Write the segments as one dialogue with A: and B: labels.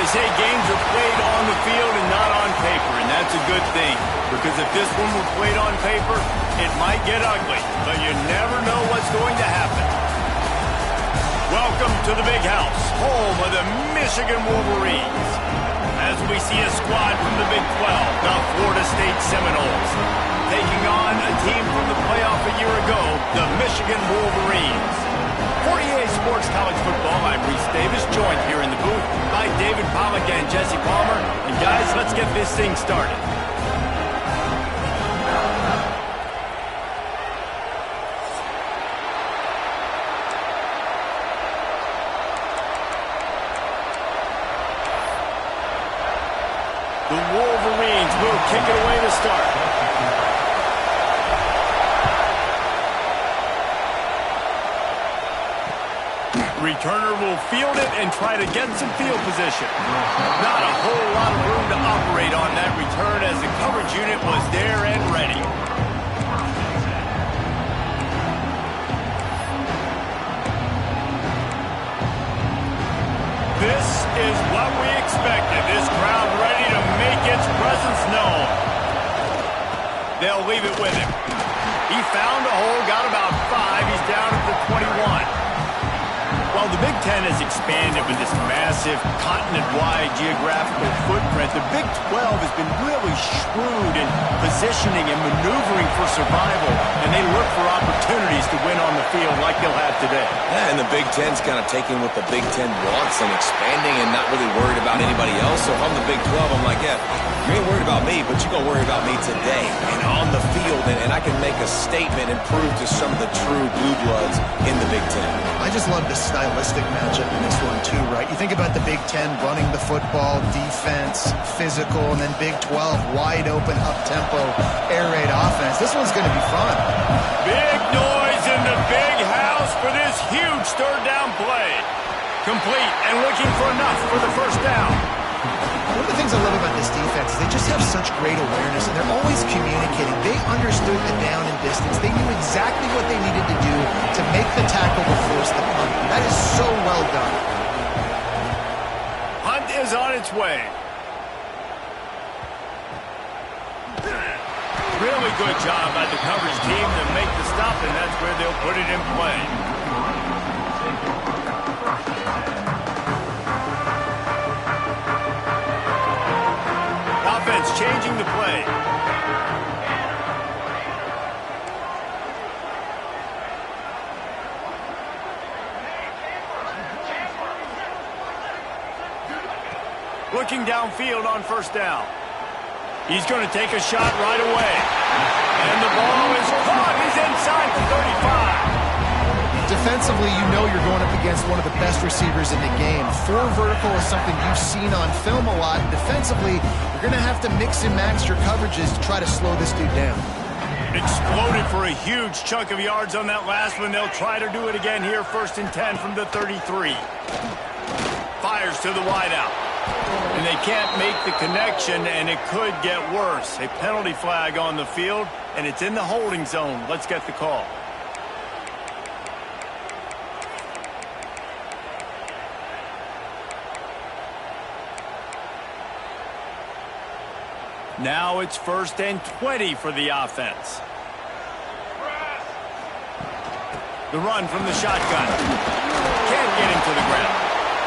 A: They say games are played on the field and not on paper, and that's a good thing. Because if this one were played on paper, it might get ugly, but you never know what's going to happen. Welcome to the Big House, home of the Michigan Wolverines. As we see a squad from the Big 12, the Florida State Seminoles, taking on a team from the playoff a year ago, the Michigan Wolverines. For EA Sports College Football, I'm Reese Davis, joined here in the booth by David Pollack and Jesse Palmer. And guys, let's get this thing started. The Wolverines will kick it away to start. Returner will field it and try to get some field position. Not a whole lot of room to operate on that return as the coverage unit was there and ready. This is what we expected. This crowd ready to make its presence known. They'll leave it with him. He found a hole, got about 5. He's down at the 21. While the Big Ten has expanded with this massive continent-wide geographical footprint, the Big 12 has been really shrewd in positioning and maneuvering for survival, and they look for opportunities to win on the field like they'll have today.
B: Yeah, and the Big Ten's kind of taking what the Big Ten wants and expanding and not really worried about anybody else. So if I'm the Big 12, I'm like, yeah, you ain't worried about me, but you're going to worry about me today and on the field, and I can make a statement and prove to some of the true blue bloods in the Big Ten.
C: I just love the stylistic matchup in this one too, right? You think about the Big Ten running the football, defense, physical, and then Big 12 wide open, up-tempo, air raid offense. This one's going to be fun.
A: Big noise in the Big House for this huge third down play. Complete and looking for enough for the first down.
C: One of the things I love about this defense is they just have such great awareness, and they're always communicating. They understood the down and distance. They knew exactly what they needed to do to make the tackle to force the punt. That is so well done.
A: Punt is on its way. Really good job by the coverage team to make the stop, and that's where they'll put it in play. Offense changing the play. Looking downfield on first down. He's going to take a shot right away. And the ball is caught. He's inside the 35.
C: Defensively, you know you're going up against one of the best receivers in the game. 4 vertical is something you've seen on film a lot. Defensively, you're going to have to mix and match your coverages to try to slow this dude down.
A: Exploded for a huge chunk of yards on that last one. They'll try to do it again here, 1st and 10 from the 33. Fires to the wideout. And they can't make the connection, and it could get worse. A penalty flag on the field, and it's in the holding zone. Let's get the call. Now it's 1st and 20 for the offense. The run from the shotgun. Can't get him to the ground.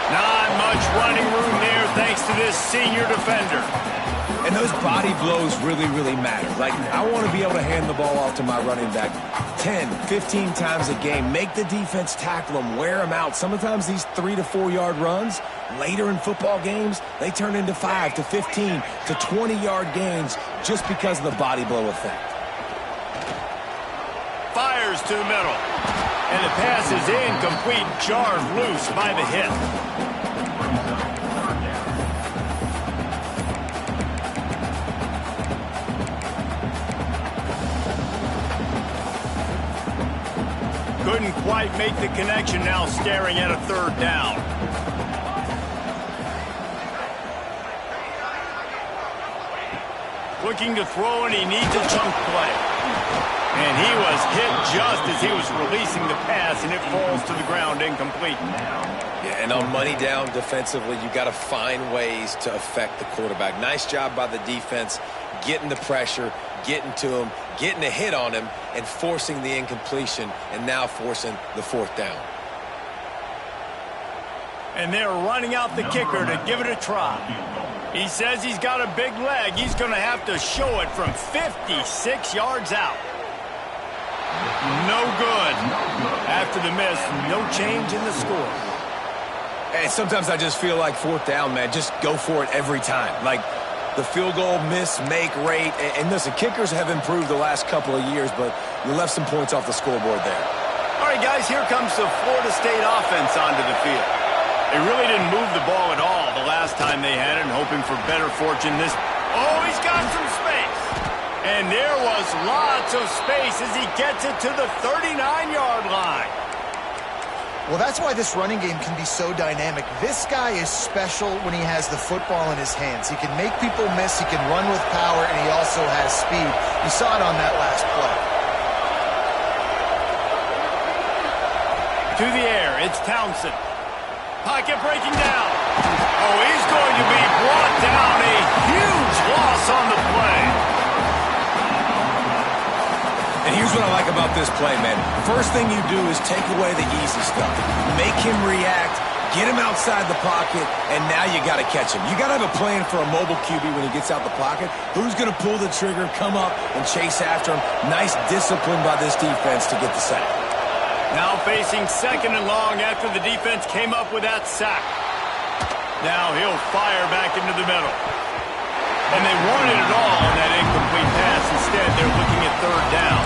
A: Not much running room there thanks to this senior defender.
B: And those body blows really, really matter. Like, I want to be able to hand the ball off to my running back 10, 15 times a game. Make the defense tackle them, wear them out. Sometimes these 3 to 4 yard runs, later in football games, they turn into 5 to 15 to 20 yard gains just because of the body blow effect.
A: Fires to the middle. And the pass is incomplete, jarred loose by the hit. Couldn't quite make the connection, now staring at a 3rd down. Looking to throw, and he needs a chunk play. And he was hit just as he was releasing the pass, and it falls to the ground incomplete.
B: Yeah, and on money down defensively, you got to find ways to affect the quarterback. Nice job by the defense, getting the pressure, getting to him, getting a hit on him, and forcing the incompletion, and now forcing the fourth down.
A: And they're running out the kicker to give it a try. He says he's got a big leg. He's going to have to show it from 56 yards out. No good. After the miss, no change in the score.
B: And sometimes I just feel like fourth down, man, just go for it every time. Like the field goal miss, make rate. And listen, kickers have improved the last couple of years, but you left some points off the scoreboard there.
A: All right, guys, here comes the Florida State offense onto the field. They really didn't move the ball at all the last time they had it, and hoping for better fortune this. Oh, he's got some space. And there was lots of space as he gets it to the 39-yard line.
C: Well, that's why this running game can be so dynamic. This guy is special when he has the football in his hands. He can make people miss, he can run with power, and he also has speed. You saw it on that last play.
A: To the air, it's Townsend. Pocket breaking down. Oh, he's going to be brought down. A huge loss on the play.
B: And here's what I like about this play, man. First thing you do is take away the easy stuff. Make him react, get him outside the pocket, and now you got to catch him. You got to have a plan for a mobile QB when he gets out the pocket. Who's going to pull the trigger, come up, and chase after him? Nice discipline by this defense to get the sack.
A: Now facing second and long after the defense came up with that sack. Now he'll fire back into the middle. And they wanted it all on that incomplete pass. Instead, they're looking at third down.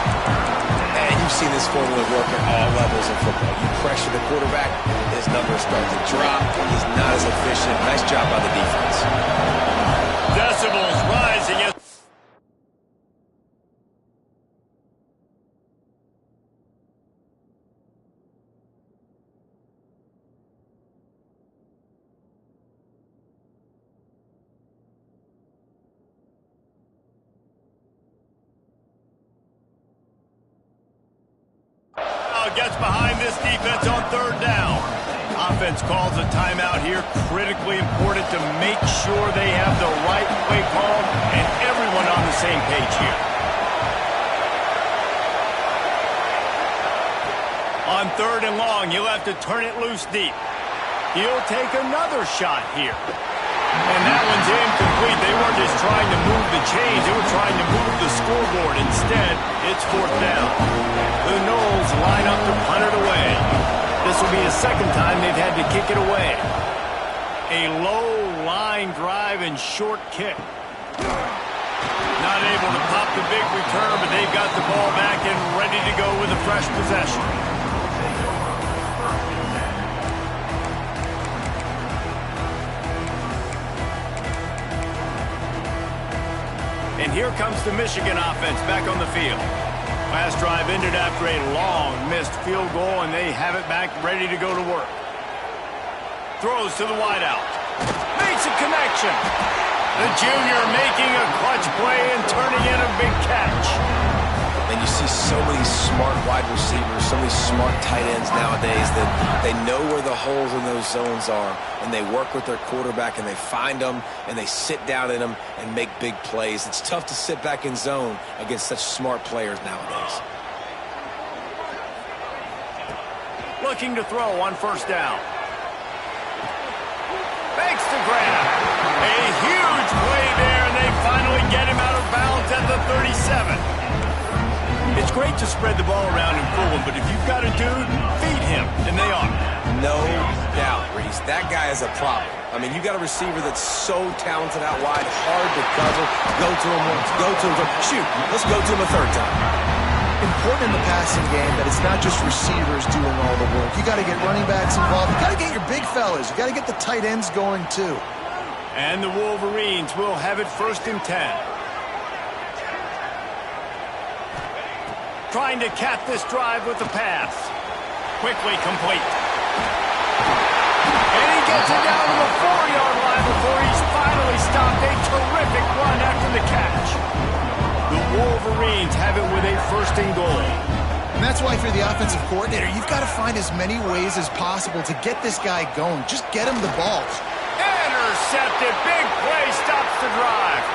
B: And you've seen this formula work at all levels of football. You pressure the quarterback, his numbers start to drop. He's not as efficient. Nice job by the defense.
A: Decibels rising as gets behind this defense on third down. Offense calls a timeout here. Critically important to make sure they have the right play call and everyone on the same page here. On third and long, he'll have to turn it loose deep. He'll take another shot here. And that one's incomplete. They weren't just trying to move the chains. They were trying to move the scoreboard. Instead, it's fourth down. The Noles line up to punt it away. This will be the second time they've had to kick it away. A low line drive and short kick. Not able to pop the big return, but they've got the ball back and ready to go with a fresh possession. And here comes the Michigan offense back on the field. Last drive ended after a long missed field goal, and they have it back ready to go to work. Throws to the wideout. Makes a connection. The junior making a clutch play and turning in a big catch.
B: And you see so many smart wide receivers, so many smart tight ends nowadays that they know where the holes in those zones are, and they work with their quarterback, and they find them, and they sit down in them and make big plays. It's tough to sit back in zone against such smart players nowadays.
A: Looking to throw on first down. Fakes the grab. A huge play there, and they finally get him out of bounds at the 37. It's great to spread the ball around and fool him, but if you've got a dude, feed him, and they are.
B: No doubt, Reese. That guy is a problem. I mean, you got a receiver that's so talented out wide, hard to cover. Go to him once, go to him. Shoot, let's go to him a third time.
C: Important in the passing game that it's not just receivers doing all the work. You got to get running backs involved. You got to get your big fellas. You got to get the tight ends going too.
A: And the Wolverines will have it first and 10. Trying to cap this drive with the pass. Quickly complete. And he gets it down to the 4-yard line before he's finally stopped. A terrific run after the catch. The Wolverines Wolverines have it with a 1st and goal.
C: And that's why if you're the offensive coordinator, you've got to find as many ways as possible to get this guy going. Just get him the ball.
A: Intercepted. Big play stops the drive.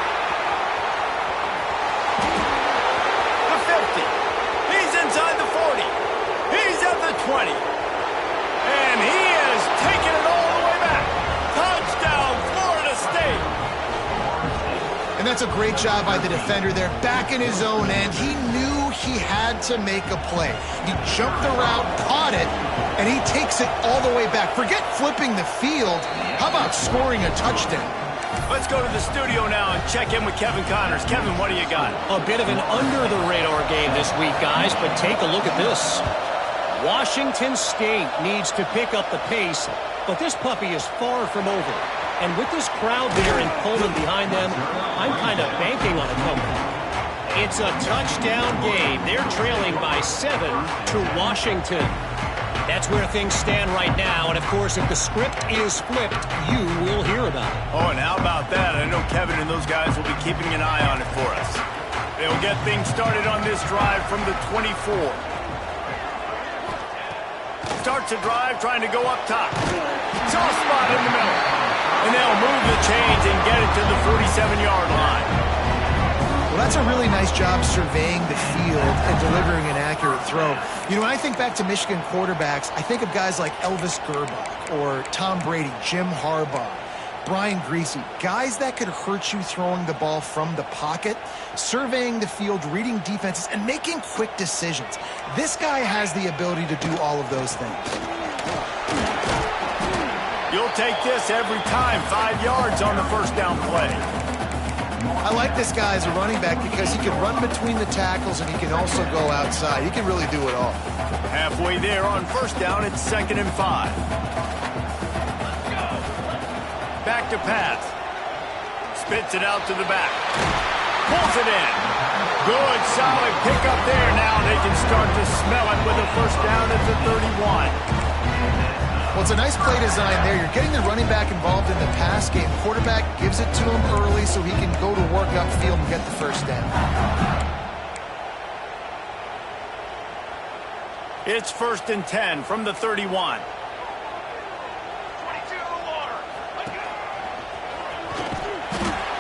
A: The 50. He's inside the 40. He's at the 20. And he is taking it all the way back. Touchdown, Florida State.
C: And that's a great job by the defender there, back in his own end. He knew he had to make a play. He jumped the route, caught it, and he takes it all the way back. Forget flipping the field. How about scoring a touchdown?
A: Let's go to the studio now and check in with Kevin Connors. Kevin, what do you got?
D: A bit of an under-the-radar game this week, guys, but take a look at this. Washington State needs to pick up the pace, but this puppy is far from over. And with this crowd there in Pullman behind them, I'm kind of banking on a comeback. It's a touchdown game. They're trailing by 7 to Washington. That's where things stand right now. And, of course, if the script is flipped, you will hear about it.
A: Oh, and how about that? I know Kevin and those guys will be keeping an eye on it for us. They'll get things started on this drive from the 24. Starts a drive trying to go up top. Soft spot in the middle. And they'll move the chains and get it to the 47-yard line.
C: Well, that's a really nice job surveying the field and delivering an accurate throw. You know, when I think back to Michigan quarterbacks, I think of guys like Elvis Gerbach or Tom Brady, Jim Harbaugh, Brian Griese, guys that could hurt you throwing the ball from the pocket, surveying the field, reading defenses, and making quick decisions. This guy has the ability to do all of those things.
A: You'll take this every time. 5 yards on the 1st down play.
C: I like this guy as a running back because he can run between the tackles and he can also go outside. He can really do it all.
A: Halfway there on 1st down, it's 2nd and 5. Back to pass. Spits it out to the back. Pulls it in. Good, solid pickup there. Now they can start to smell it with a 1st down at the 31.
C: Well, it's a nice play design there. You're getting the running back involved in the pass game. Quarterback gives it to him early so he can go to work upfield and get the 1st down.
A: It's 1st and 10 from the 31.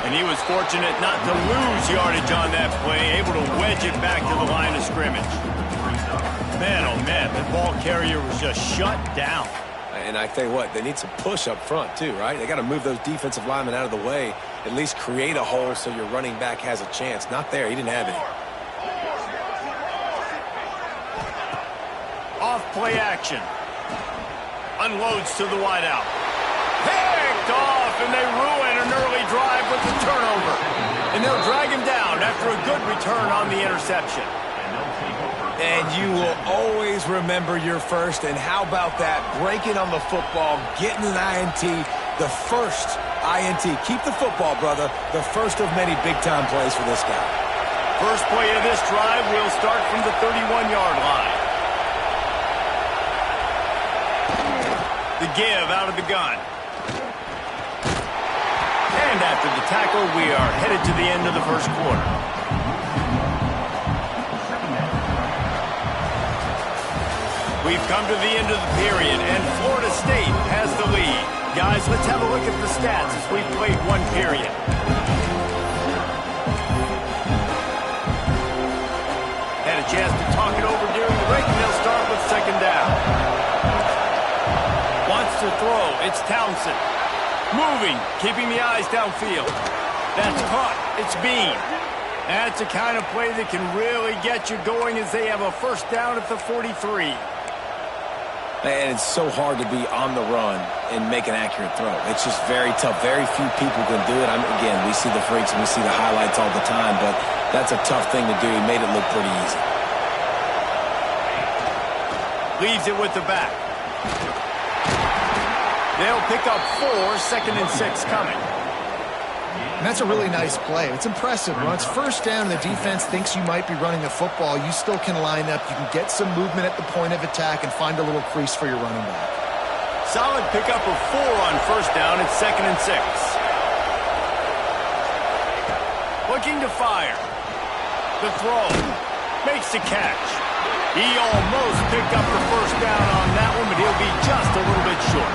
A: And he was fortunate not to lose yardage on that play, able to wedge it back to the line of scrimmage. Man, oh man, the ball carrier was just shut down.
B: And I tell you what, they need some push up front too, right? They got to move those defensive linemen out of the way, at least create a hole so your running back has a chance. Not there. He didn't have any.
A: Off play action. Unloads to the wideout. Picked off, and they ruin an early drive with the turnover. And they'll drag him down after a good return on the interception.
B: And you will always remember your 1st. And how about that? Breaking on the football, getting an INT, the 1st INT. Keep the football, brother. The 1st of many big-time plays for this guy.
A: First play of this drive will start from the 31-yard line. The give out of the gun. And after the tackle, we are headed to the end of the 1st quarter. We've come to the end of the period, and Florida State has the lead. Guys, let's have a look at the stats as we've played 1 period. Had a chance to talk it over during the break, and they'll start with 2nd down. Wants to throw. It's Townsend. Moving, keeping the eyes downfield. That's caught. It's Bean. That's the kind of play that can really get you going as they have a 1st down at the 43.
B: And it's so hard to be on the run and make an accurate throw. It's just very tough. Very few people can do it. Again, we see the freaks and we see the highlights all the time, but that's a tough thing to do. He made it look pretty easy.
A: Leaves it with the back. They'll pick up 4, 2nd and 6 coming.
C: And that's a really nice play. It's impressive. When it's 1st down and the defense thinks you might be running the football, you still can line up. You can get some movement at the point of attack and find a little crease for your running back.
A: Solid pickup of 4 on 1st down. It's 2nd and 6. Looking to fire. The throw. Makes the catch. He almost picked up the first down on that one, but he'll be just a little bit short.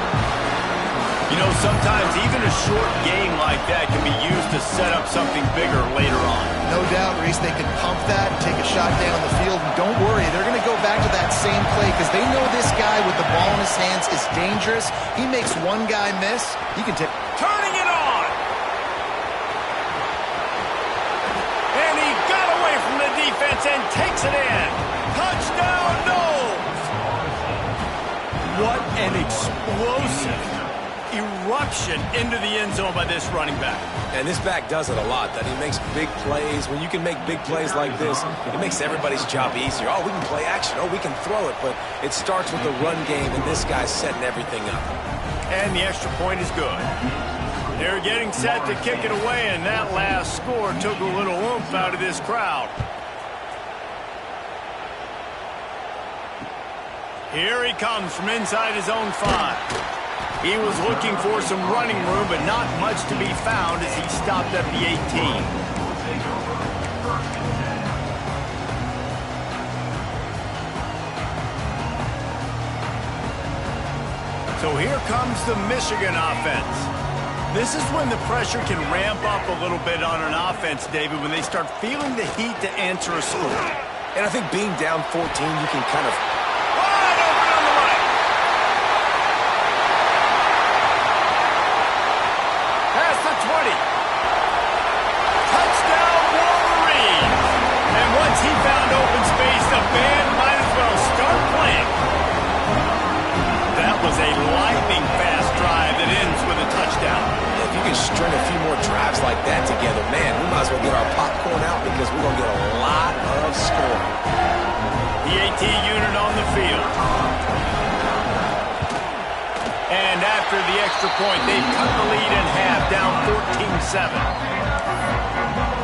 A: You know, sometimes even a short game like that can be used to set up something bigger later on.
C: No doubt, Reese, they can pump that, take a shot down the field, and don't worry, they're going to go back to that same play because they know this guy with the ball in his hands is dangerous. He makes one guy miss, he can take...
A: Turning it on! And he got away from the defense and takes it in. Touchdown, Knowles! What an explosive eruption into the end zone by this running back.
B: And this back does it a lot, that he makes big plays. When you can make big plays like this, it makes everybody's job easier. Oh, we can play action. Oh, we can throw it. But it starts with the run game, and this guy's setting everything up.
A: And the extra point is good. They're getting set to kick it away, and that last score took a little oomph out of this crowd. Here he comes from inside his own 5. He was looking for some running room, but not much to be found as he stopped at the 18. So here comes the Michigan offense. This is when the pressure can ramp up a little bit on an offense, David, when they start feeling the heat to answer a score.
B: And I think being down 14, you can kind of...
A: He found open space, the band might as well start playing. That was a lightning-fast drive that ends with a touchdown.
B: If you can string a few more drives like that together, man, we might as well get our popcorn out because we're going to get a lot of scoring.
A: The AT unit on the field. And after the extra point, they've cut the lead in half, down 14-7.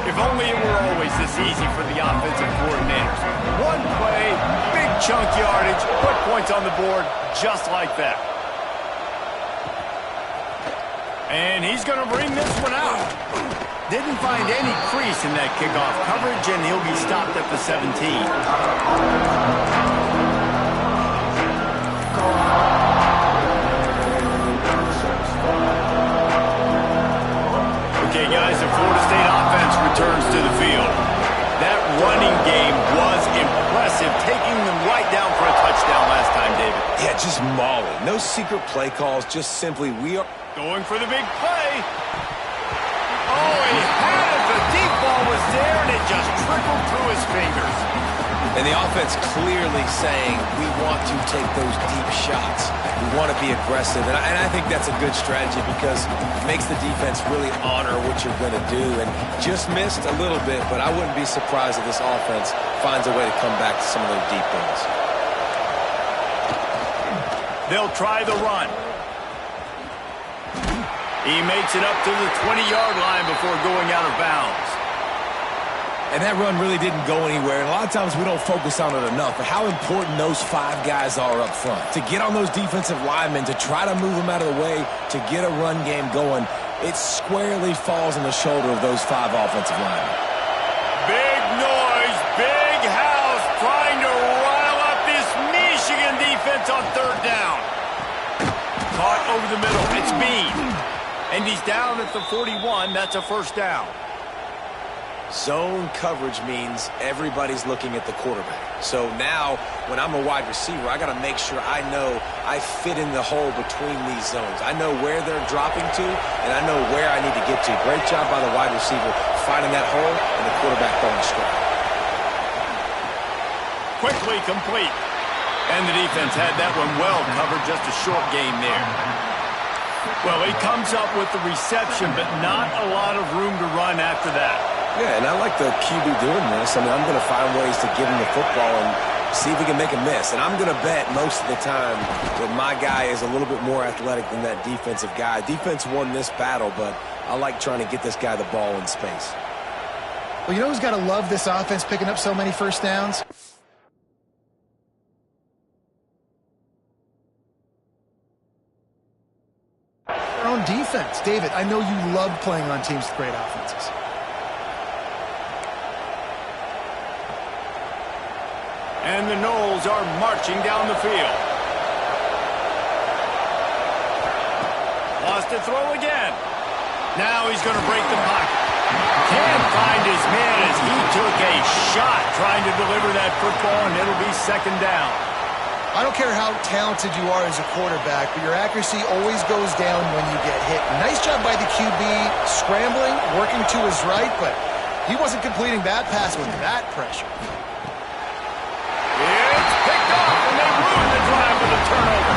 A: If only it were always this easy for the offensive coordinators. One play, big chunk yardage, put points on the board just like that. And he's going to bring this one out. Didn't find any crease in that kickoff coverage, and he'll be stopped at the 17. Okay, guys, the Florida State offense returns to the field. That running game was impressive, taking them right down for a touchdown last time, David.
B: Yeah, just mauling. No secret play calls, just simply we are...
A: Going for the big play. Oh, he had it. The deep ball was there, and it just trickled through his fingers.
B: And the offense clearly saying, we want to take those deep shots. We want to be aggressive. And I think that's a good strategy because it makes the defense really honor what you're going to do. And just missed a little bit, but I wouldn't be surprised if this offense finds a way to come back to some of those deep balls.
A: They'll try the run. He makes it up to the 20-yard line before going out of bounds.
B: And that run really didn't go anywhere. And a lot of times we don't focus on it enough, but how important those 5 guys are up front. To get on those defensive linemen, to try to move them out of the way, to get a run game going, it squarely falls on the shoulder of those 5 offensive linemen.
A: Big noise, big house, trying to rile up this Michigan defense on third down. Caught over the middle, it's Bean. And he's down at the 41, that's a first down.
B: Zone coverage means everybody's looking at the quarterback. So now, when I'm a wide receiver, I got to make sure I know I fit in the hole between these zones. I know where they're dropping to, and I know where I need to get to. Great job by the wide receiver finding that hole, and the quarterback throwing straight.
A: Quickly complete. And the defense had that one well covered, just a short gain there. Well, he comes up with the reception, but not a lot of room to run after that.
B: Yeah, and I like the QB doing this. I mean, I'm going to find ways to give him the football and see if he can make a miss. And I'm going to bet most of the time that my guy is a little bit more athletic than that defensive guy. Defense won this battle, but I like trying to get this guy the ball in space.
C: Well, you know who's got to love this offense picking up so many first downs? Their own defense. David, I know you love playing on teams with great offenses.
A: And the Noles are marching down the field. Lost to throw again. Now he's going to break the pocket. Can't find his man as he took a shot trying to deliver that football, and it'll be second down.
C: I don't care how talented you are as a quarterback, but your accuracy always goes down when you get hit. Nice job by the QB scrambling, working to his right, but he wasn't completing that pass with that pressure.
A: It's picked off, and they ruined the drive with a turnover.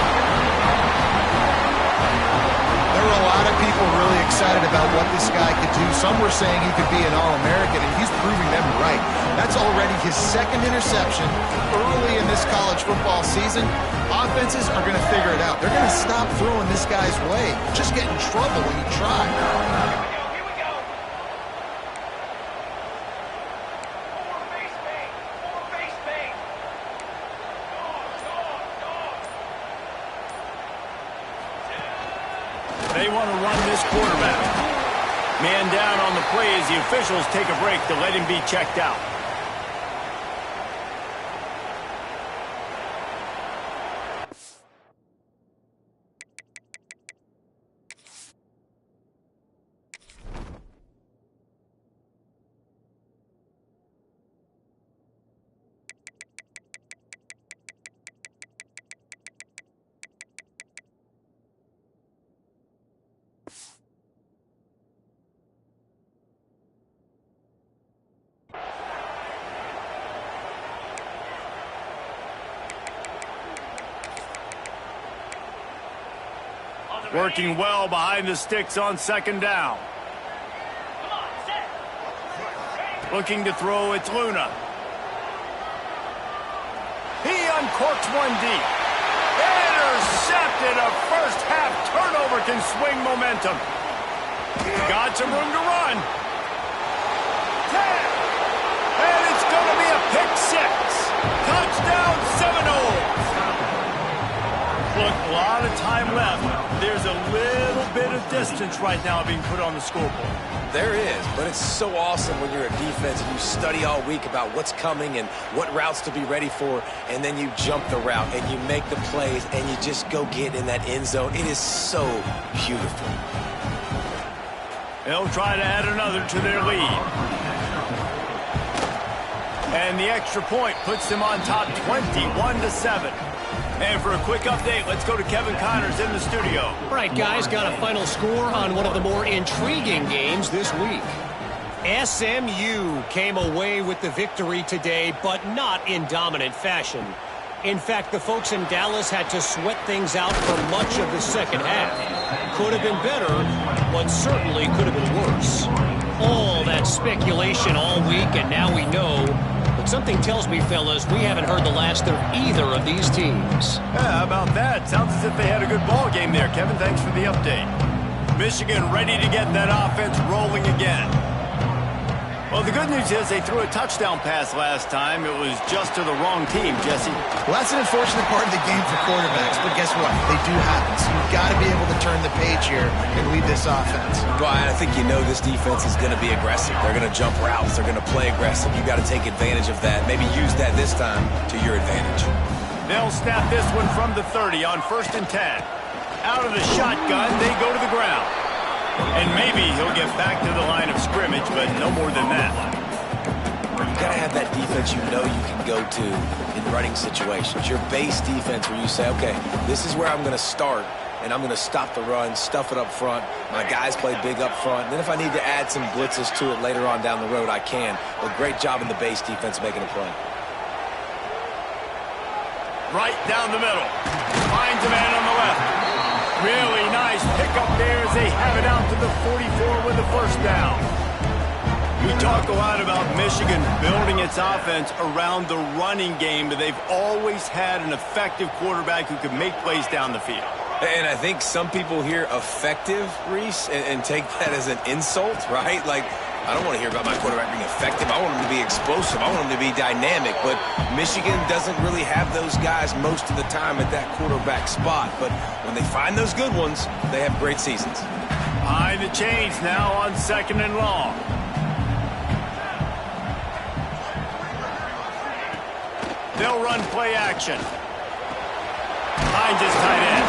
C: There were a lot of people really excited about what this guy could do. Some were saying he could be an All-American, and he's proving them right. That's already his second interception early in this college football season. Offenses are going to figure it out. They're going to stop throwing this guy's way. Just get in trouble when you try.
A: They want to run this quarterback. Man down on the play as the officials take a break to let him be checked out. Working well behind the sticks on second down. Looking to throw, it's Luna. He uncorks one deep. Intercepted. A first half turnover can swing momentum. Got some room to run. 10. And it's going to be a pick six. Touchdown Seminoles. Look, a lot of time left. There's a little bit of distance right now being put on the scoreboard.
B: There is, but it's so awesome when you're a defense and you study all week about what's coming and what routes to be ready for, and then you jump the route and you make the plays and you just go get in that end zone. It is so beautiful.
A: They'll try to add another to their lead. And the extra point puts them on top 21-7. And for a quick update, let's go to Kevin Connors in the studio.
D: All right, guys, got a final score on one of the more intriguing games this week. SMU came away with the victory today, but not in dominant fashion. In fact, the folks in Dallas had to sweat things out for much of the second half. Could have been better, but certainly could have been worse. All that speculation all week, and now we know. But something tells me, fellas, we haven't heard the last of either of these teams.
A: Yeah, how about that? Sounds as if they had a good ball game there. Kevin, thanks for the update. Michigan ready to get that offense rolling again. Well, the good news is they threw a touchdown pass last time. It was just to the wrong team, Jesse.
C: Well, that's an unfortunate part of the game for quarterbacks, but guess what? They do happen. So you've got to be able to turn the page here and lead this offense.
B: Well, I think you know this defense is going to be aggressive. They're going to jump routes. They're going to play aggressive. You've got to take advantage of that. Maybe use that this time to your advantage.
A: They'll snap this one from the 30 on 1st and 10. Out of the shotgun, they go to the ground. And maybe he'll get back to the line of scrimmage, but no more than that.
B: You've got to have that defense you know you can go to in running situations. Your base defense where you say, okay, this is where I'm going to start, and I'm going to stop the run, stuff it up front. My guys play big up front. And then if I need to add some blitzes to it later on down the road, I can. But great job in the base defense making a play.
A: Right down the middle. Finds a man on the left. Really nice pickup there as they have it out to the 44 with the first down. We talk a lot about Michigan building its offense around the running game, but they've always had an effective quarterback who can make plays down the field.
B: And I think some people hear effective, Reese, and take that as an insult, right? Like, I don't want to hear about my quarterback being effective. I want him to be explosive. I want him to be dynamic. But Michigan doesn't really have those guys most of the time at that quarterback spot. But when they find those good ones, they have great seasons.
A: Behind the chains now on 2nd and long. They'll run play action. Finds his tight end.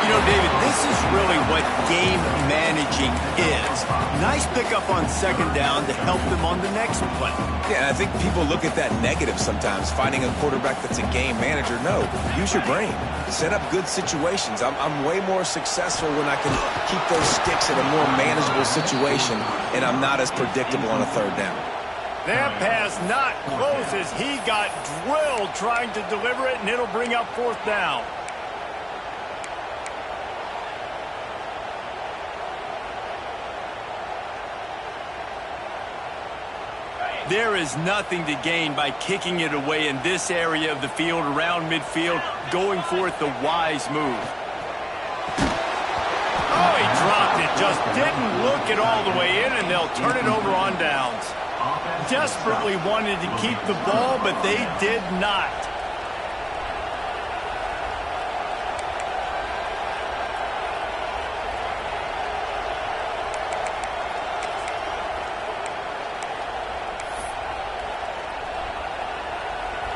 A: You know, David, this is really what game managing is. Nice pickup on second down to help them on the next play.
B: Yeah, I think people look at that negative sometimes, finding a quarterback that's a game manager. No, use your brain. Set up good situations. I'm way more successful when I can keep those sticks in a more manageable situation, and I'm not as predictable on a third down.
A: That pass not close as he got drilled trying to deliver it, and it'll bring up fourth down. There is nothing to gain by kicking it away in this area of the field, around midfield, going for it the wise move. Oh, he dropped it. Just didn't look it all the way in, and they'll turn it over on downs. Desperately wanted to keep the ball, but they did not.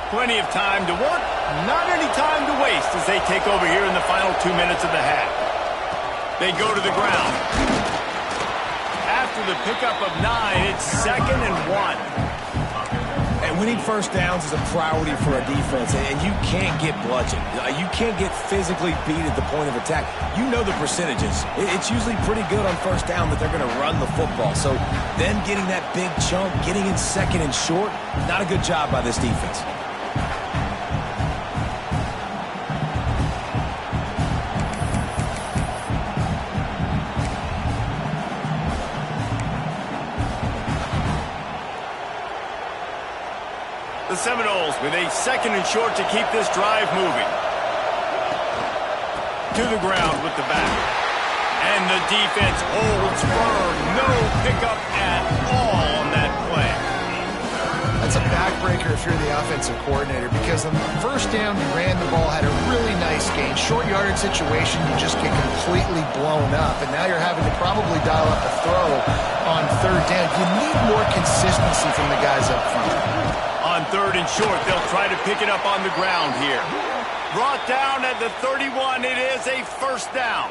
A: Plenty of time to work, not any time to waste as they take over here in the final 2 minutes of the half. They go to the ground. After the pickup of 9, it's 2nd and 1.
B: And winning first downs is a priority for a defense, and you can't get bludgeoned. You can't get physically beat at the point of attack. You know the percentages. It's usually pretty good on first down that they're going to run the football. So then getting that big chunk, getting in 2nd and short, not a good job by this defense.
A: The Seminoles with a 2nd and short to keep this drive moving. To the ground with the back. And the defense holds firm. No pickup at all on that play.
C: That's a backbreaker if you're the offensive coordinator, because on the first down, you ran the ball, had a really nice gain. Short yardage situation, you just get completely blown up, and now you're having to probably dial up a throw on third down. You need more consistency from the guys up front.
A: On 3rd and short, they'll try to pick it up on the ground here. Brought down at the 31. It is a first down.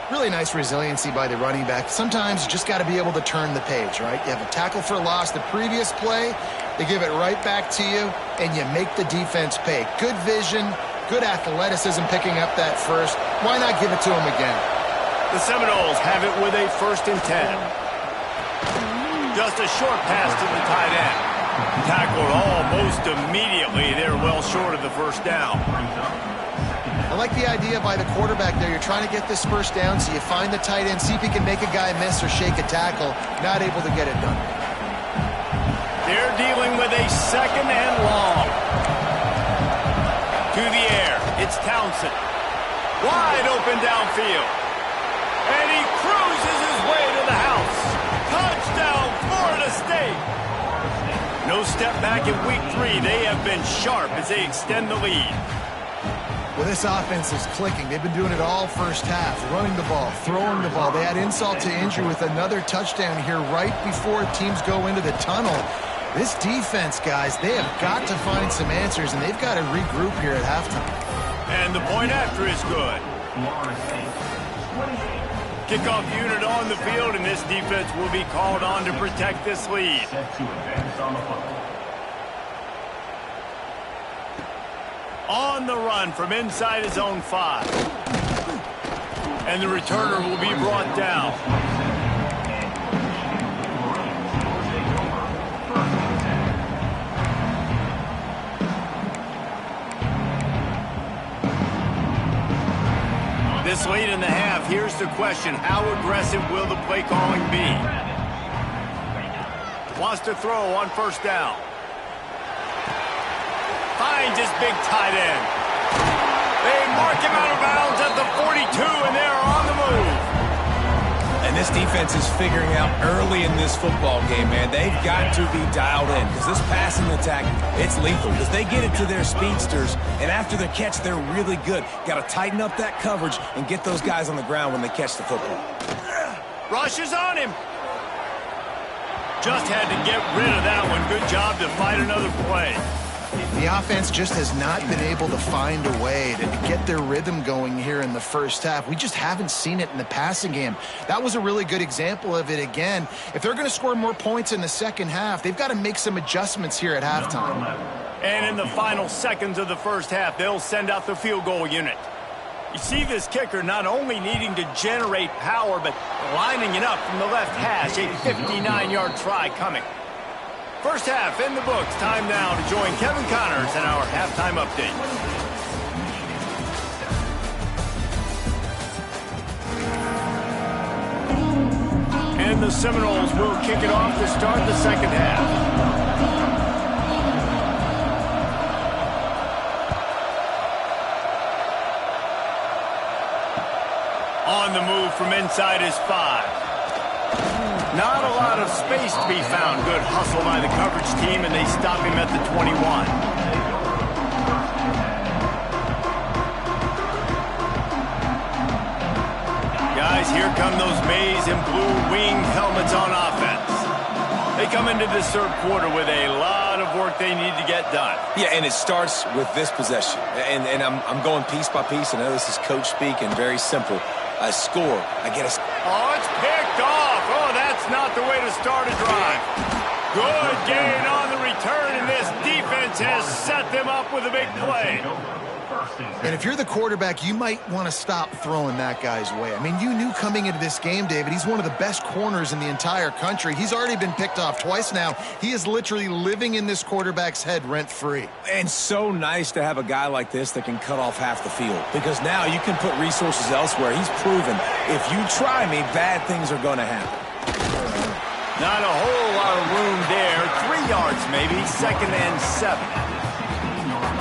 C: Really nice resiliency by the running back. Sometimes you just got to be able to turn the page, right? You have a tackle for loss the previous play. They give it right back to you, and you make the defense pay. Good vision, good athleticism picking up that first. Why not give it to them again?
A: The Seminoles have it with a 1st and 10. Just a short pass to the tight end. Tackled almost immediately. They're well short of the first down.
C: I like the idea by the quarterback there. You're trying to get this first down, so you find the tight end, see if he can make a guy miss or shake a tackle. Not able to get it done.
A: They're dealing with a 2nd and long. To the air. It's Townsend. Wide open downfield. And he cruises his way to the house. Touchdown, Florida State. No step back in week 3. They have been sharp as they extend the lead.
C: Well, this offense is clicking. They've been doing it all first half, running the ball, throwing the ball. They had insult to injury with another touchdown here right before teams go into the tunnel. This defense, guys, they have got to find some answers, and they've got to regroup here at halftime.
A: And the point after is good. Kickoff unit on the field, and this defense will be called on to protect this lead. On the run from inside his own 5. And the returner will be brought down. This late in the half, here's the question. How aggressive will the play calling be? Wants to throw on first down. Finds his big tight end. They mark him out of bounds at the 42, and they're on the move.
B: And this defense is figuring out early in this football game, man. They've got to be dialed in because this passing attack, it's lethal because they get it to their speedsters, and after the catch, they're really good. Got to tighten up that coverage and get those guys on the ground when they catch the football.
A: Rush is on him. Just had to get rid of that one. Good job to fight another play.
C: The offense just has not been able to find a way to get their rhythm going here in the first half. We just haven't seen it in the passing game. That was a really good example of it again. If they're going to score more points in the second half, they've got to make some adjustments here at halftime.
A: And in the final seconds of the first half, they'll send out the field goal unit. You see this kicker not only needing to generate power, but lining it up from the left hash. A 59-yard try coming. First half in the books. Time now to join Kevin Connors in our halftime update. And the Seminoles will kick it off to start the second half. On the move from inside his 5. Not a lot of space to be found. Good hustle by the coverage team, and they stop him at the 21. Guys, here come those maize and blue winged helmets on offense. They come into this third quarter with a lot of work they need to get done.
B: Yeah, and it starts with this possession. And I'm going piece by piece. I know this is coach speak and very simple. I score. I get a...
A: Oh, it's picked off. Oh, that's not the way to start a drive. Good gain on the return, and this defense has set them up with a big play.
C: And if you're the quarterback, you might want to stop throwing that guy's way. I mean, you knew coming into this game, David, he's one of the best corners in the entire country. He's already been picked off twice now. He is literally living in this quarterback's head rent-free.
B: And so nice to have a guy like this that can cut off half the field, because now you can put resources elsewhere. He's proven if you try me, bad things are going to happen.
A: Not a whole lot of room there. 3 yards maybe, 2nd and 7.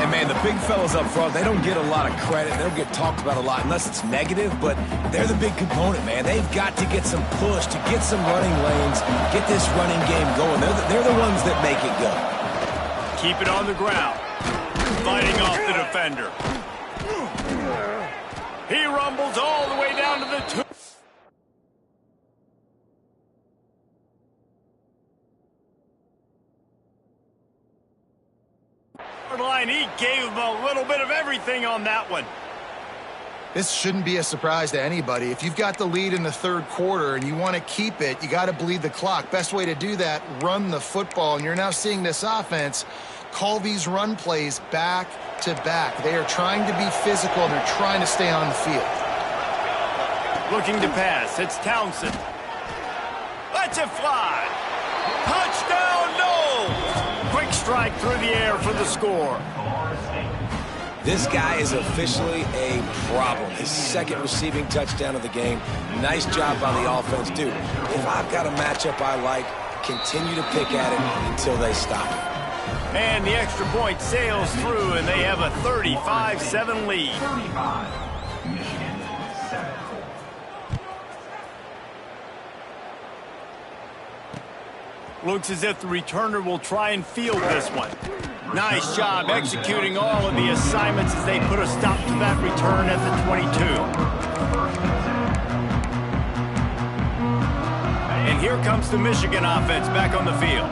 B: And, man, the big fellas up front, they don't get a lot of credit. They don't get talked about a lot unless it's negative, but they're the big component, man. They've got to get some push, to get some running lanes, get this running game going. They're the ones that make it go.
A: Keep it on the ground. Fighting off the defender. He rumbles all the way down to the 2. Line. He gave him a little bit of everything on that one.
C: This shouldn't be a surprise to anybody. If you've got the lead in the third quarter and you want to keep it, you got to bleed the clock. Best way to do that, run the football. And you're now seeing this offense call these run plays back to back. They are trying to be physical, and they're trying to stay on the field.
A: Looking to pass. It's Townsend. Lets it fly. Touchdown, Knowles. Quick strike through the air for the score.
B: This guy is officially a problem. His 2nd receiving touchdown of the game. Nice job by the offense. Dude, if I've got a matchup I like, continue to pick at it until they stop it.
A: And the extra point sails through, and they have a 35-7 lead. Looks as if the returner will try and field this one. Nice job executing all of the assignments as they put a stop to that return at the 22. And here comes the Michigan offense back on the field.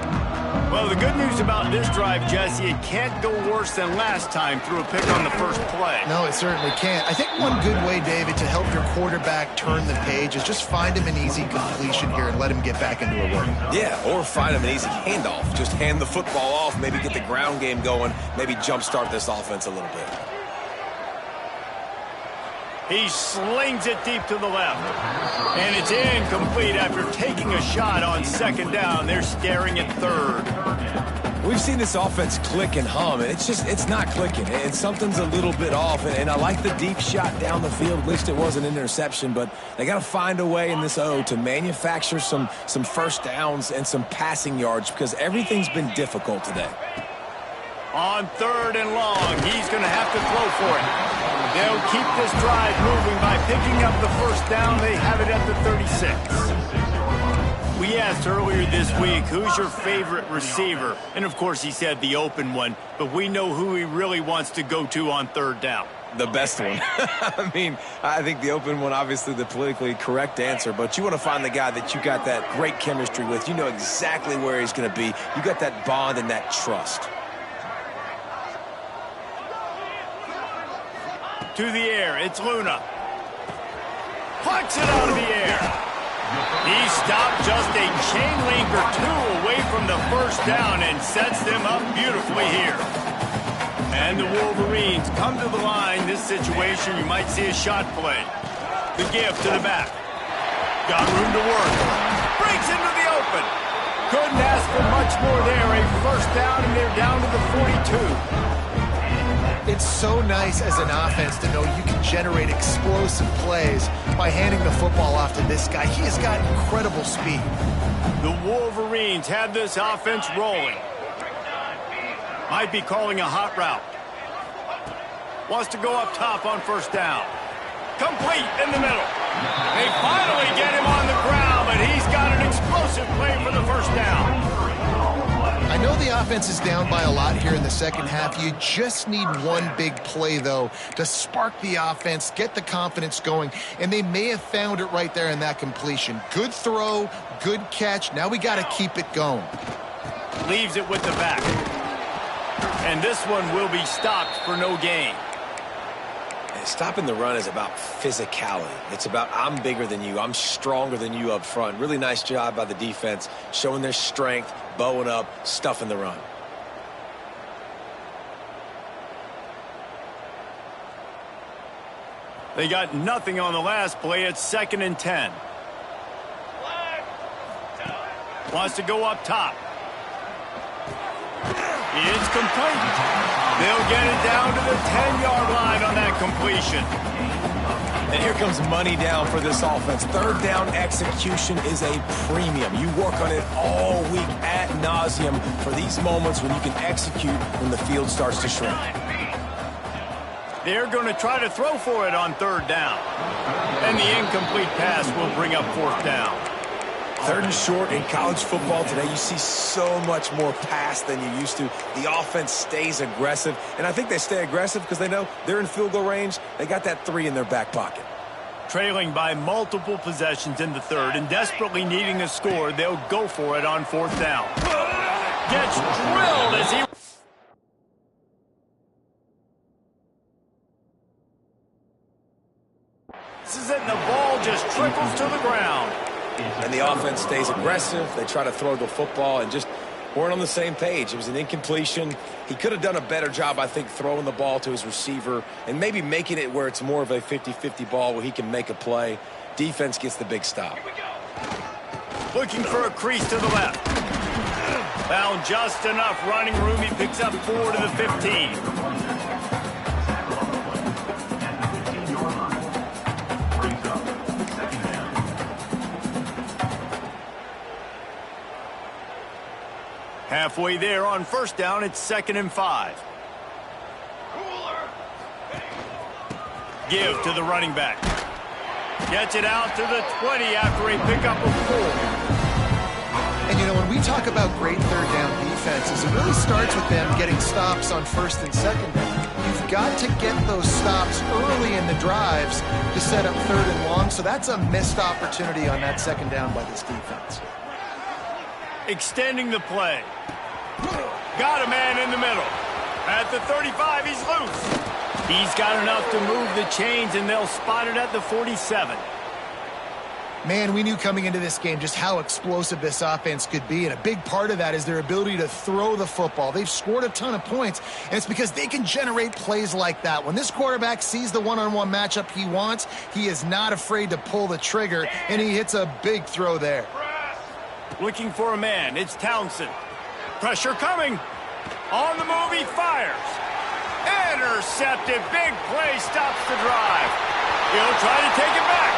A: Well, the good news about this drive, Jesse, it can't go worse than last time through a pick on the first play.
C: No, it certainly can't. I think one good way, David, to help your quarterback turn the page is just find him an easy completion here and let him get back into a rhythm.
B: Yeah, or find him an easy handoff. Just hand the football off, maybe get the ground game going, maybe jumpstart this offense a little bit.
A: He slings it deep to the left. And it's incomplete after taking a shot on 2nd down. They're staring at 3rd.
B: We've seen this offense click and hum, and it's not clicking. And something's a little bit off. And I like the deep shot down the field. At least it wasn't an interception. But they got to find a way in this O to manufacture some first downs and some passing yards, because everything's been difficult today.
A: On 3rd and long, he's going to have to throw for it. They'll keep this drive moving by picking up the first down. They have it at the 36. We asked earlier this week, who's your favorite receiver? And, of course, he said the open one, but we know who he really wants to go to on 3rd down.
B: The best one. I mean, I think the open one, obviously the politically correct answer, but you want to find the guy that you got that great chemistry with. You know exactly where he's going to be. You got that bond and that trust.
A: To the air, it's Luna. Plucks it out of the air. He stopped just a chain link or two away from the first down and sets them up beautifully here. And the Wolverines come to the line. This situation, you might see a shot play. The give to the back. Got room to work. Breaks into the open. Couldn't ask for much more there. A first down, and they're down to the 42.
C: It's so nice as an offense to know you can generate explosive plays by handing the football off to this guy. He has got incredible speed.
A: The Wolverines have this offense rolling. Might be calling a hot route. Wants to go up top on first down. Complete in the middle. They finally get him on the ground, but he's got an explosive play for the first down.
C: I know the offense is down by a lot here in the second half. You just need one big play, though, to spark the offense, get the confidence going, and they may have found it right there in that completion. Good throw, good catch. Now we got to keep it going.
A: Leaves it with the back. And this one will be stopped for no gain.
B: And stopping the run is about physicality. It's about I'm bigger than you. I'm stronger than you up front. Really nice job by the defense, showing their strength, bowing up, stuffing the run.
A: They got nothing on the last play. It's 2nd and 10. Wants to go up top. It's complete. They'll get it down to the 10-yard line on that completion.
B: And here comes money down for this offense. Third down execution is a premium. You work on it all week ad nauseum for these moments when you can execute when the field starts to shrink.
A: They're going to try to throw for it on 3rd down. And the incomplete pass will bring up 4th down.
B: 3rd and short in college football today. You see so much more pass than you used to. The offense stays aggressive, and I think they stay aggressive because they know they're in field goal range. They got that 3 in their back pocket.
A: Trailing by multiple possessions in the 3rd and desperately needing a score, they'll go for it on 4th down. Gets drilled as he... This is it, and the ball just trickles to the ground.
B: And the offense stays aggressive. They try to throw the football and just weren't on the same page. It was an incompletion. He could have done a better job, I think, throwing the ball to his receiver and maybe making it where it's more of a 50-50 ball where he can make a play. Defense gets the big stop.
A: Looking for a crease to the left. Found just enough running room. He picks up 4 to the 15. Halfway there on 1st down, it's 2nd and 5. Give to the running back. Gets it out to the 20 after a pickup of 4.
C: And, you know, when we talk about great 3rd down defenses, it really starts with them getting stops on 1st and 2nd down. You've got to get those stops early in the drives to set up 3rd and long, so that's a missed opportunity on that 2nd down by this defense.
A: Extending the play. Got a man in the middle. At the 35, he's loose. He's got enough to move the chains, and they'll spot it at the 47.
C: Man, we knew coming into this game just how explosive this offense could be, and a big part of that is their ability to throw the football. They've scored a ton of points, and it's because they can generate plays like that. When this quarterback sees the one-on-one matchup he wants, he is not afraid to pull the trigger, and he hits a big throw there.
A: Looking for a man. It's Townsend. Pressure coming. On the move, he fires. Intercepted. Big play stops the drive. He'll try to take it back.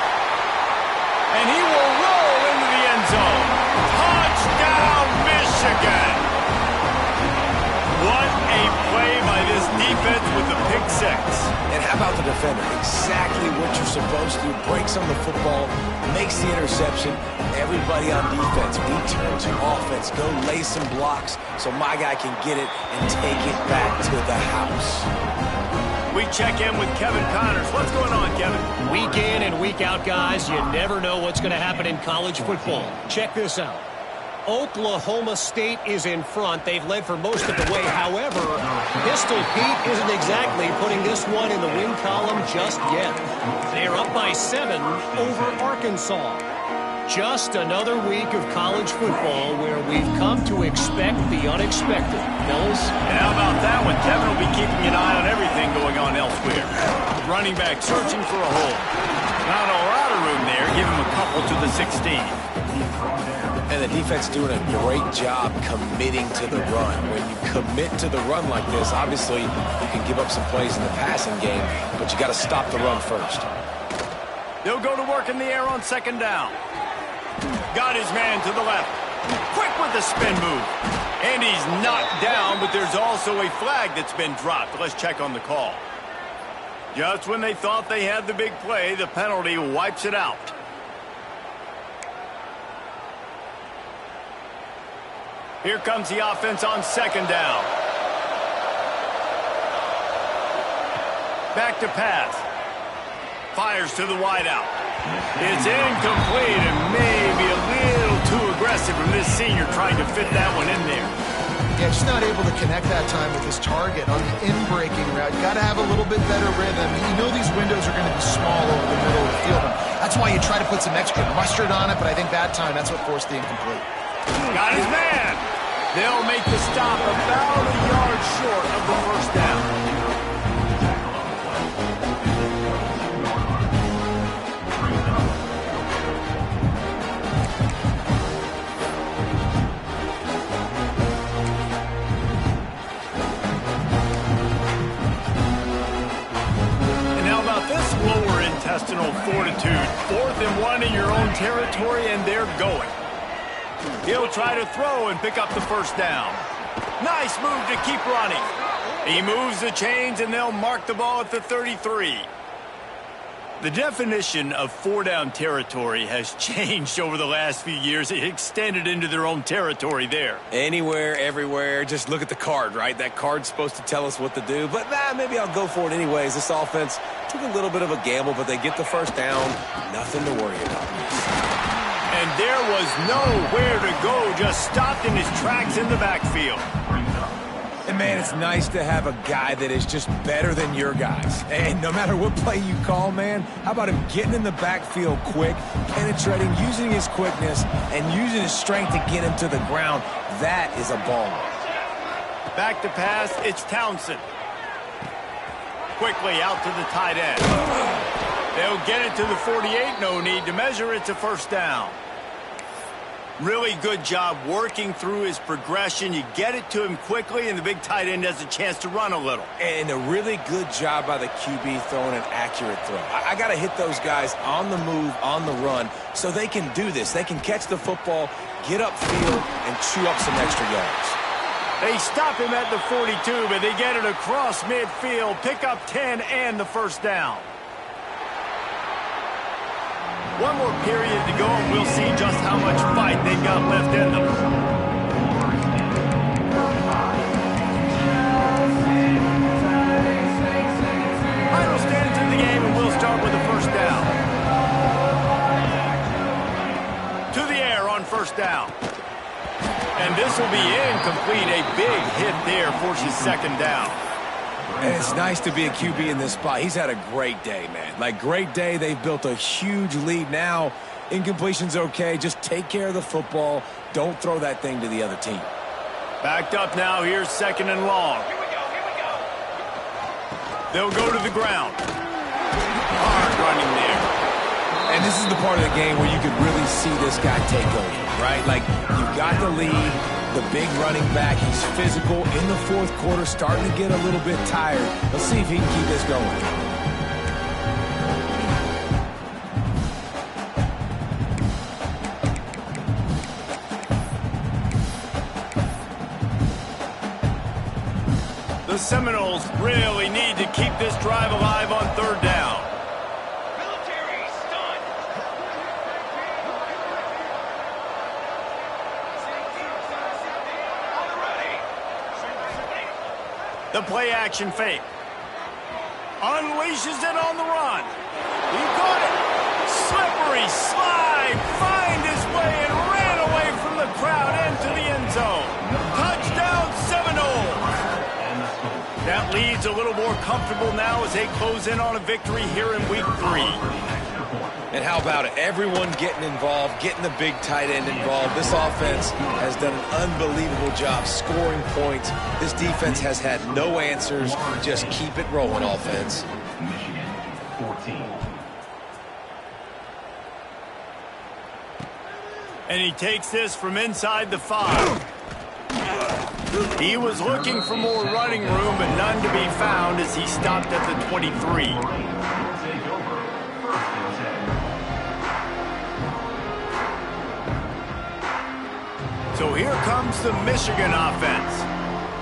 A: And he will roll into the end zone. Touchdown, Michigan. What a play by this defense with the pick 6.
B: And how about the defender? Exactly what you're supposed to. Breaks on the football, makes the interception. Everybody on defense, we turn to offense. Go lay some blocks so my guy can get it and take it back to the house.
A: We check in with Kevin Connors. What's going on, Kevin?
D: Week in and week out, guys, you never know what's going to happen in college football. Check this out. Oklahoma State is in front. They've led for most of the way. However, Pistol Pete isn't exactly putting this one in the win column just yet. They're up by 7 over Arkansas. Just another week of college football where we've come to expect the unexpected. Fellas?
A: And how about that one? Kevin will be keeping an eye on everything going on elsewhere. Running back searching for a hole. Not a lot of room there. Give him a couple to the 16.
B: And the defense doing a great job committing to the run. When you commit to the run like this, obviously you can give up some plays in the passing game, but you got to stop the run first.
A: They'll go to work in the air on second down. Got his man to the left. Quick with the spin move. And he's knocked down, but there's also a flag that's been dropped. Let's check on the call. Just when they thought they had the big play, the penalty wipes it out. Here comes the offense on second down. Back to pass. Fires to the wideout. It's incomplete and maybe a little too aggressive from this senior trying to fit that one in there.
C: Yeah, just not able to connect that time with his target on the in-breaking route. Got to have a little bit better rhythm. You know these windows are going to be small over the middle of the field. That's why you try to put some extra mustard on it, but I think that time that's what forced the incomplete.
A: Got his man. They'll make the stop about a yard short of the first down. And how about this lower intestinal fortitude? 4th and 1 in your own territory, and they're going. He'll try to throw and pick up the first down. Nice move to keep running. He moves the chains, and they'll mark the ball at the 33. The definition of 4-down territory has changed over the last few years. It extended into their own territory there.
B: Anywhere, everywhere, just look at the card, right? That card's supposed to tell us what to do, but maybe I'll go for it anyways. This offense took a little bit of a gamble, but they get the first down. Nothing to worry about.
A: And there was nowhere to go, just stopped in his tracks in the backfield.
B: And, man, it's nice to have a guy that is just better than your guys. And no matter what play you call, man, how about him getting in the backfield quick, penetrating, using his quickness, and using his strength to get him to the ground. That is a ball.
A: Back to pass, it's Townsend. Quickly out to the tight end. They'll get it to the 48, no need to measure, it's a first down. Really good job working through his progression. You get it to him quickly, and the big tight end has a chance to run a little.
B: And a really good job by the QB throwing an accurate throw. I got to hit those guys on the move, on the run, so they can do this. They can catch the football, get upfield, and chew up some extra yards.
A: They stop him at the 42, but they get it across midfield, pick up 10 and the first down. One more period to go, and we'll see just how much fight they've got left in them. Final stands in the game, and we'll start with the first down. To the air on first down. And this will be incomplete. A big hit there forces second down.
B: And it's nice to be a QB in this spot. He's had a great day, man. Like, great day. They've built a huge lead now. Incompletion's okay. Just take care of the football. Don't throw that thing to the other team.
A: Backed up now. Here's second and long. They'll go to the ground. Hard running there.
B: And this is the part of the game where you could really see this guy take over, right? Like, you've got the lead. The big running back, he's physical in the fourth quarter, starting to get a little bit tired. Let's see if he can keep this going.
A: The Seminoles really need to keep this drive alive on third down. The play action fake. Unleashes it on the run. He caught it. Slippery slide. Find his way and ran away from the crowd into the end zone. Touchdown Seminoles. That lead's a little more comfortable now as they close in on a victory here in week 3.
B: And how about it? Everyone getting involved, getting the big tight end involved. This offense has done an unbelievable job scoring points. This defense has had no answers. Just keep it rolling, offense.
E: Michigan, 14.
A: And he takes this from inside the 5. He was looking for more running room, but none to be found as he stopped at the 23. So here comes the Michigan offense.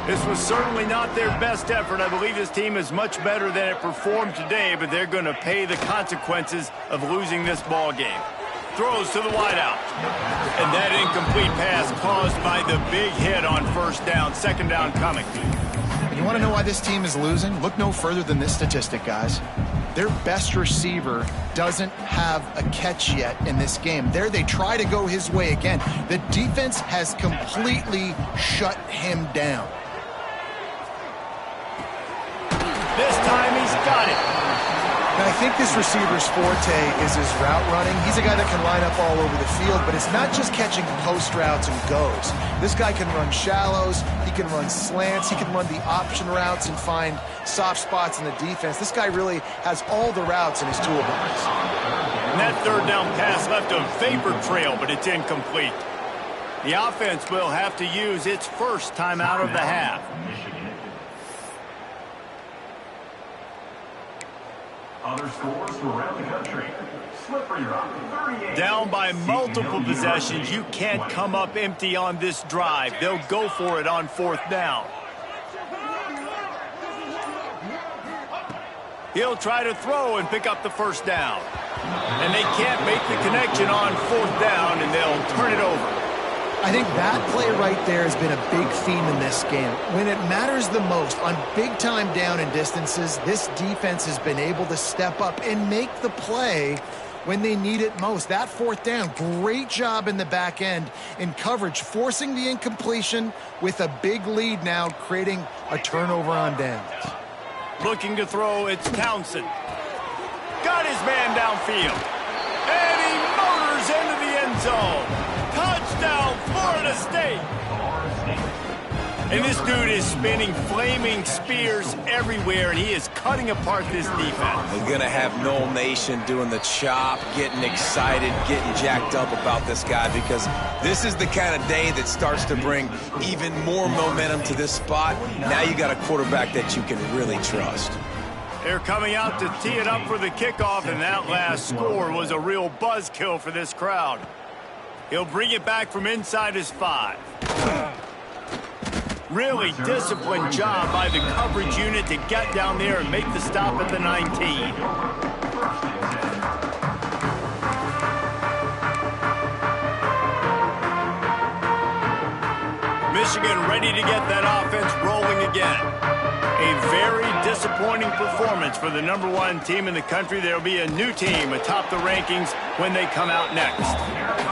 A: This was certainly not their best effort. I believe this team is much better than it performed today, but they're going to pay the consequences of losing this ball game. Throws to the wideout. And that incomplete pass caused by the big hit on first down. Second down coming.
C: You want to know why this team is losing? Look no further than this statistic, guys. Their best receiver doesn't have a catch yet in this game. There they try to go his way again. The defense has completely shut him down.
A: This time he's got it.
C: And I think this receiver's forte is his route running. He's a guy that can line up all over the field, but it's not just catching post routes and goes. This guy can run shallows, he can run slants, he can run the option routes and find soft spots in the defense. This guy really has all the routes in his toolbox.
A: And that third down pass left a vapor trail, but it's incomplete. The offense will have to use its first timeout of the half.
E: Other scores from around the country. Slippery Rock, 38.
A: Down by multiple possessions. You can't come up empty on this drive. They'll go for it on fourth down. He'll try to throw and pick up the first down. And they can't make the connection on fourth down, and they'll turn it over.
C: I think that play right there has been a big theme in this game. When it matters the most, on big-time down and distances, this defense has been able to step up and make the play when they need it most. That fourth down, great job in the back end in coverage, forcing the incompletion with a big lead now, creating a turnover on downs.
A: Looking to throw, it's Townsend. Got his man downfield. And he motors into the end zone. Touchdown, Florida State. And this dude is spinning flaming spears everywhere, and he is cutting apart this defense.
B: We're going to have Noel Nation doing the chop, getting excited, getting jacked up about this guy, because this is the kind of day that starts to bring even more momentum to this spot. Now you got a quarterback that you can really trust.
A: They're coming out to tee it up for the kickoff, and that last score was a real buzzkill for this crowd. He'll bring it back from inside his 5. Really disciplined job by the coverage unit to get down there and make the stop at the 19. Michigan ready to get that offense rolling again. A very disappointing performance for the #1 team in the country. There'll be a new team atop the rankings when they come out next.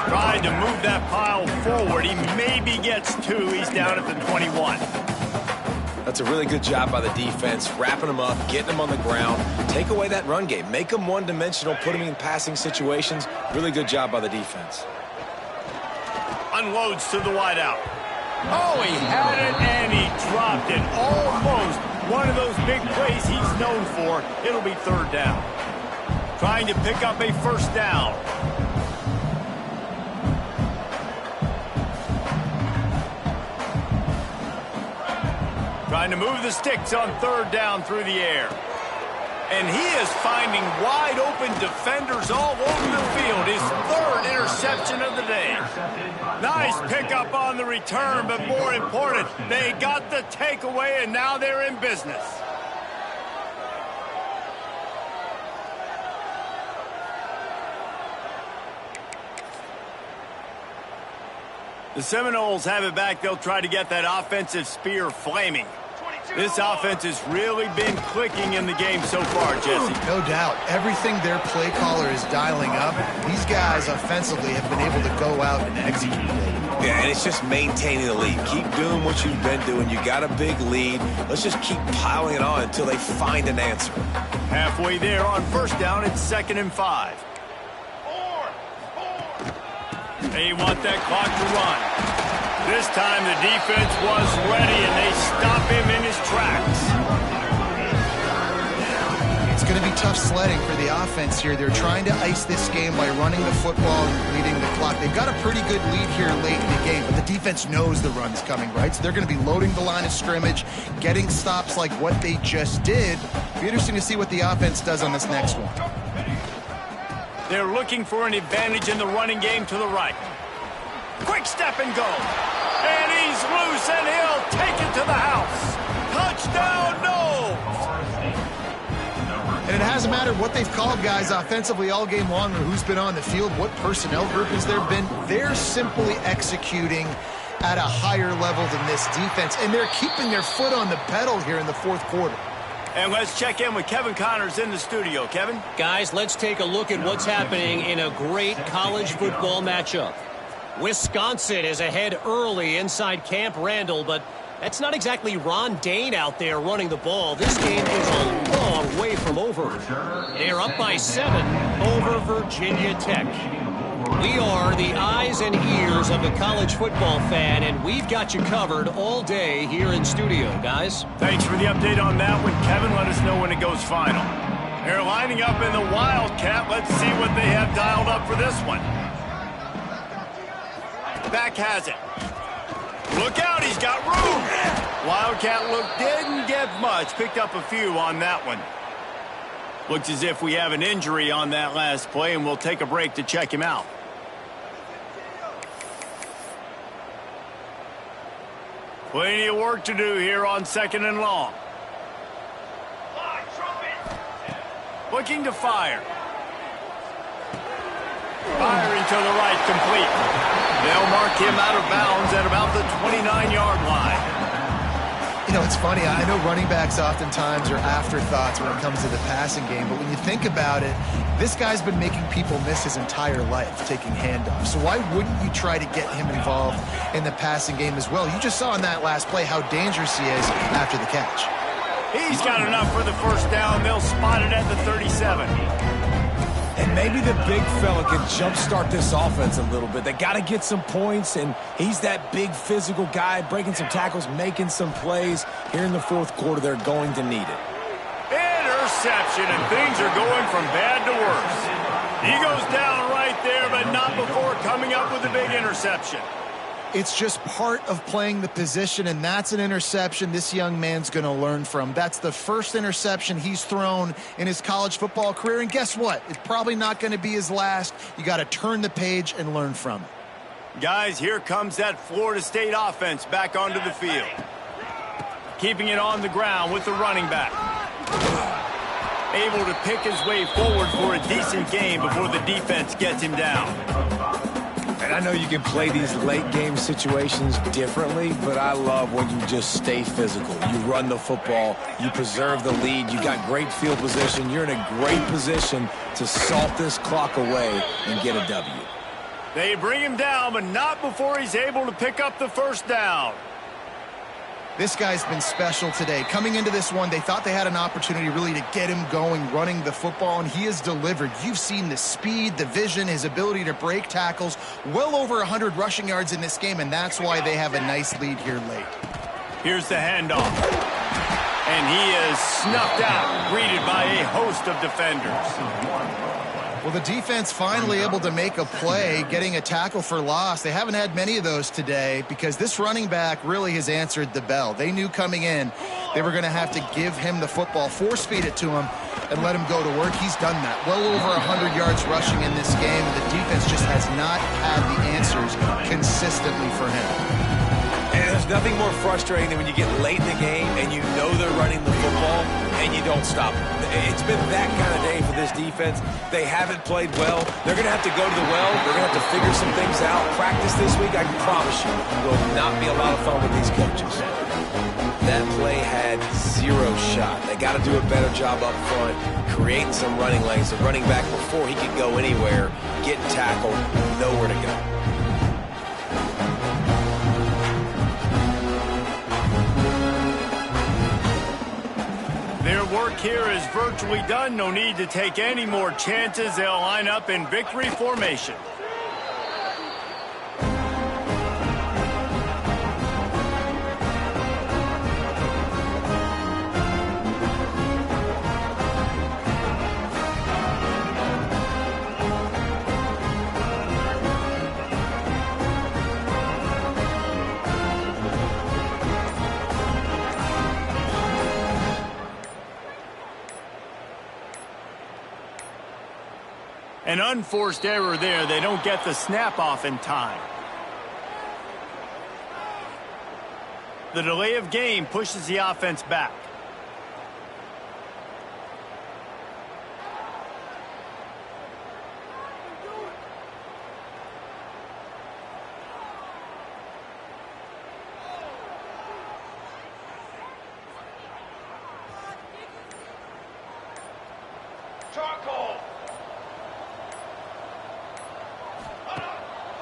A: Trying to move that pile forward. He maybe gets 2. He's down at the 21.
B: That's a really good job by the defense, wrapping them up, getting them on the ground. Take away that run game. Make them one-dimensional, put them in passing situations. Really good job by the defense.
A: Unloads to the wideout. Oh, he had it, and he dropped it. Almost one of those big plays he's known for. It'll be third down. Trying to pick up a first down. Trying to move the sticks on third down through the air. And he is finding wide-open defenders all over the field. His third interception of the day. Nice pickup on the return, but more important, they got the takeaway, and now they're in business. The Seminoles have it back. They'll try to get that offensive spear flaming. This offense has really been clicking in the game so far, Jesse.
C: No doubt. Everything their play caller is dialing up, these guys offensively have been able to go out and execute it.
B: Yeah, and it's just maintaining the lead. Keep doing what you've been doing. You got a big lead. Let's just keep piling it on until they find an answer.
A: Halfway there on first down, it's 2nd and 5. They want that clock to run. This time the defense was ready, and they stop him in his tracks.
C: It's going to be tough sledding for the offense here. They're trying to ice this game by running the football and leading the clock. They've got a pretty good lead here late in the game, but the defense knows the run's coming, right? So they're going to be loading the line of scrimmage, getting stops like what they just did. It'll be interesting to see what the offense does on this next one.
A: They're looking for an advantage in the running game to the right. Quick step and go. And he's loose, and he'll take it to the house. Touchdown, no!
C: And it hasn't mattered what they've called guys offensively all game long or who's been on the field, what personnel group has there been. They're simply executing at a higher level than this defense, and they're keeping their foot on the pedal here in the fourth quarter.
A: And let's check in with Kevin Connors in the studio. Kevin?
D: Guys, let's take a look at what's happening in a great college football matchup. Wisconsin is ahead early inside Camp Randall, but that's not exactly Ron Dane out there running the ball. This game is a long way from over. They're up by 7 over Virginia Tech. We are the eyes and ears of the college football fan, and we've got you covered all day here in studio, guys.
A: Thanks for the update on that one, Kevin. Let us know when it goes final. They're lining up in the Wildcat. Let's see what they have dialed up for this one. Back has it. Look out, he's got room. Wildcat look didn't get much. Picked up a few on that one. Looks as if we have an injury on that last play, and we'll take a break to check him out. Plenty of work to do here on 2nd and long. Looking to fire. Firing to the right, complete. They'll mark him out of bounds at about the 29-yard line.
C: You know, it's funny. I know running backs oftentimes are afterthoughts when it comes to the passing game, but when you think about it, this guy's been making people miss his entire life taking handoffs. So why wouldn't you try to get him involved in the passing game as well? You just saw in that last play how dangerous he is after the catch.
A: He's got enough for the first down. They'll spot it at the 37.
B: And maybe the big fella can jumpstart this offense a little bit. They got to get some points, and he's that big physical guy, breaking some tackles, making some plays. Here in the fourth quarter, they're going to need it.
A: Interception, and things are going from bad to worse. He goes down right there, but not before coming up with a big interception.
C: It's just part of playing the position, and that's an interception this young man's going to learn from. That's the first interception he's thrown in his college football career, and guess what? It's probably not going to be his last. You got to turn the page and learn from it.
A: Guys, here comes that Florida State offense back onto the field. Keeping it on the ground with the running back. Able to pick his way forward for a decent game before the defense gets him down.
B: And I know you can play these late game situations differently, but I love when you just stay physical. You run the football, you preserve the lead, you got great field position, you're in a great position to salt this clock away and get a W.
A: They bring him down, but not before he's able to pick up the first down.
C: This guy's been special today. Coming into this one, they thought they had an opportunity really to get him going, running the football, and he has delivered. You've seen the speed, the vision, his ability to break tackles, well over 100 rushing yards in this game, and that's why they have a nice lead here late.
A: Here's the handoff. And he is snuffed out, greeted by a host of defenders.
C: Well, the defense finally able to make a play, getting a tackle for loss. They haven't had many of those today because this running back really has answered the bell. They knew coming in they were going to have to give him the football, force feed it to him, and let him go to work. He's done that. Well over 100 yards rushing in this game. The defense just has not had the answers consistently for him.
B: And there's nothing more frustrating than when you get late in the game and you know they're running the football and you don't stop them. It's been that kind of day for this defense. They haven't played well. They're going to have to go to the well. They're going to have to figure some things out. Practice this week, I can promise you, will not be a lot of fun with these coaches. That play had zero shot. They got to do a better job up front, creating some running lanes. The running back, before he could go anywhere, getting tackled, nowhere to go.
A: Their work here is virtually done. No need to take any more chances. They'll line up in victory formation. An unforced error there. They don't get the snap off in time. The delay of game pushes the offense back.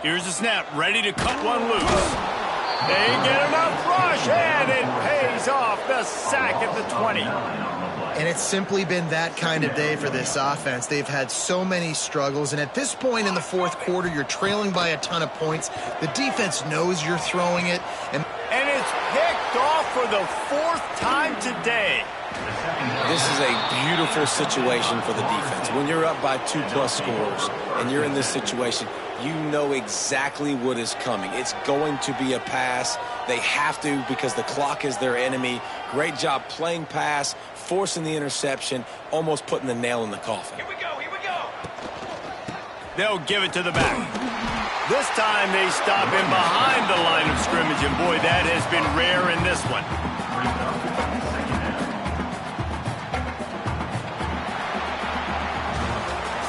A: Here's the snap, ready to cut one loose. They get enough rush, and it pays off. The sack at the 20.
C: And it's simply been that kind of day for this offense. They've had so many struggles, and at this point in the fourth quarter, you're trailing by a ton of points. The defense knows you're throwing it. And
A: it's picked off for the fourth time today.
B: This is a beautiful situation for the defense. When you're up by 2+ scores and you're in this situation, you know exactly what is coming. It's going to be a pass. They have to, because the clock is their enemy. Great job playing pass, forcing the interception, almost putting the nail in the coffin.
E: Here we go, here we go.
A: They'll give it to the back. This time they stop him behind the line of scrimmage, and boy, that has been rare in this one.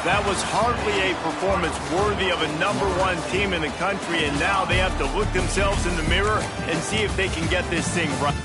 A: That was hardly a performance worthy of a #1 team in the country, and now they have to look themselves in the mirror and see if they can get this thing right.